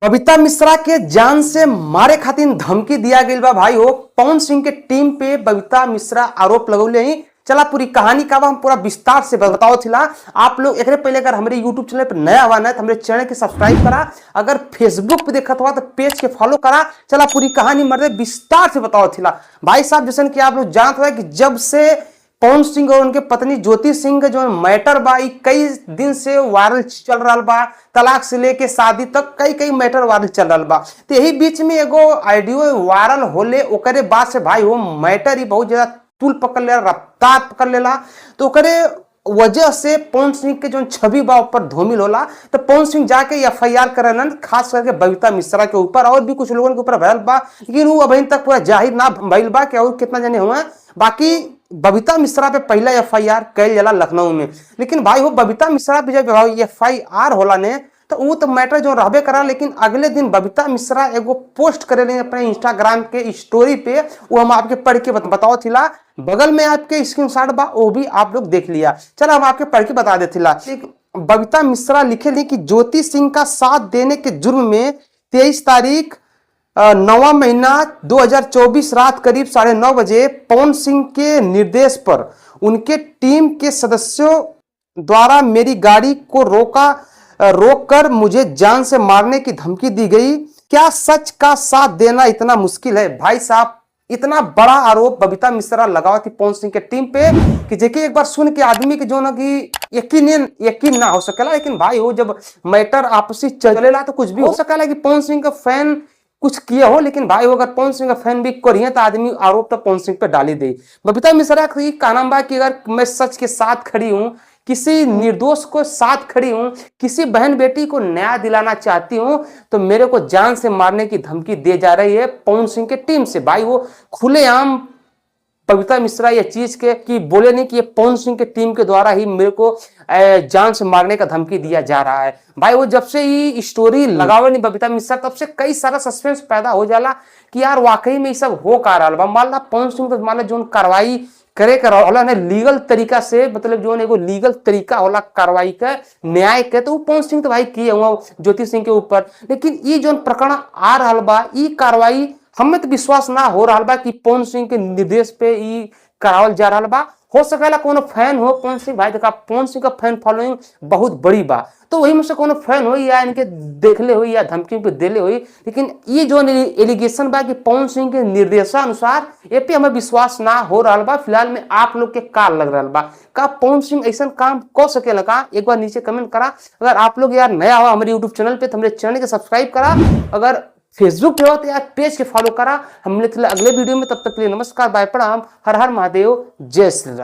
बबीता मिश्रा के जान से मारे खातिर धमकी दिया गई बा भाई हो। पवन सिंह के टीम पे बबीता मिश्रा आरोप लगौले ही। चला पूरी कहानी का हम पूरा विस्तार से बताओ थिला। आप लोग एक पहले अगर हमारे YouTube चैनल पर नया हुआ ना तो हमारे चैनल के सब्सक्राइब करा। अगर फेसबुक पे देखा हुआ तो पेज के फॉलो करा। चला पूरी कहानी मर्दे विस्तार से बताओ थिला भाई साहब। जैसे कि आप लोग जानते हैं कि जब से पवन सिंह और उनके पत्नी ज्योति सिंह का जो मैटर बा कई दिन से वायरल चल रहा बा। तलाक से लेके शादी तक कई कई मैटर वायरल चल रहा बा। तो यही बीच में एगो ऑडियो वायरल होले ओकरे बाद से भाई वो मैटर ही बहुत ज्यादा तूल पकड़ लेला, रफ्तार पकड़ लेला। तो ओकरे वजह से पवन सिंह के जो छवि बा ऊपर धूमिल होला। तो पवन सिंह जाके एफआईआर करलन, खास करके बबीता मिश्रा के ऊपर और भी कुछ लोगों के ऊपर भयल बा, लेकिन वो अभी तक पूरा जाहिर ना भइल बा कि और कितना जने हुआ। बाकी बबीता मिश्रा पे पहला एफआईआर कैल जाला लखनऊ में। लेकिन भाई वो बबीता मिश्रा पे जब एफआईआर होला ने तो वो तो मैटर जो रहबे करा। लेकिन अगले दिन बबीता मिश्रा एगो पोस्ट करे अपने इंस्टाग्राम के स्टोरी पे, वो हम आपके पढ़ के बताओ थिला। बगल में आपके स्क्रीनशॉट बा, वो भी आप लोग देख लिया। चलो हम आपके पढ़ के बता दे थिला। बबीता मिश्रा लिखे ली कि ज्योति सिंह का साथ देने के जुर्म में 23 तारीख 9वां महीना 2024 रात करीब 9:30 बजे पवन सिंह के निर्देश पर उनके टीम के सदस्यों द्वारा मेरी गाड़ी को रोककर मुझे जान से मारने की धमकी दी गई। क्या सच का साथ देना इतना मुश्किल है? भाई साहब इतना बड़ा आरोप बबीता मिश्रा लगावा थी पवन सिंह के टीम पे कि जेके एक बार सुन के आदमी के जो ना कि यकीन ना हो सकेला। लेकिन भाई वो जब मैटर आपसी चलेला तो कुछ भी हो सकेला कि पवन सिंह का फैन कुछ किए हो। लेकिन भाई अगर पवन सिंह का फैन भी करिए तो आदमी आरोप तो पवन सिंह पे डाली दे। बबीता मिश्रा का कहना बा कि अगर मैं सच के साथ खड़ी हूं, किसी निर्दोष को साथ खड़ी हूं, किसी बहन बेटी को न्याय दिलाना चाहती हूं, तो मेरे को जान से मारने की धमकी दे जा रही है पवन सिंह के टीम से। भाई वो खुलेआम बबीता मिश्रा ये चीज के कि बोले नहीं कि ये पवन सिंह के टीम के द्वारा ही मेरे को जान से मारने का धमकी दिया जा रहा है। भाई वो जब से ये स्टोरी लगावे नहीं बबीता मिश्रा, तब से कई सारा सस्पेंस पैदा हो जाला कि यार वाकई में ये सब हो का रहा बा। मान ला पवन सिंह तो मान ला जो कार्रवाई करे होला ना लीगल तरीका से, मतलब जो एगो लीगल तरीका होला कार्रवाई का, न्याय के, तो वो पवन सिंह तो भाई किए हुआ ज्योति सिंह के ऊपर। लेकिन ये जो प्रकरण आ रहा बा, ये कार्रवाई हमें तो विश्वास ना हो रहा बा कि पवन सिंह के निर्देश पे ये करावल जा रहा बा। हो सकेला कोनो फैन हो पवन सिंह, भाई देखा पवन सिंह का फैन फॉलोइंग बहुत बड़ी बा, तो वही में से कोनो फैन हो या इनके देखले हो या धमकी पे देले हो। लेकिन ये जो एलिगेशन बा कि पवन सिंह के निर्देशानुसार, ये पे हमें विश्वास ना हो रहा बा। फिलहाल में आप लोग के का लग रहा बा? का पवन सिंह ऐसा काम कर सकेला का? एक बार नीचे कमेंट करा। अगर आप लोग यार नया हो हमारे यूट्यूब चैनल पे तो हमारे चैनल के सब्सक्राइब करा। अगर फेसबुक पे हो तो यार पेज के फॉलो करा। हमने अगले वीडियो में, तब तक के लिए नमस्कार, बाय, प्रणाम, हर हर महादेव, जय श्री राम।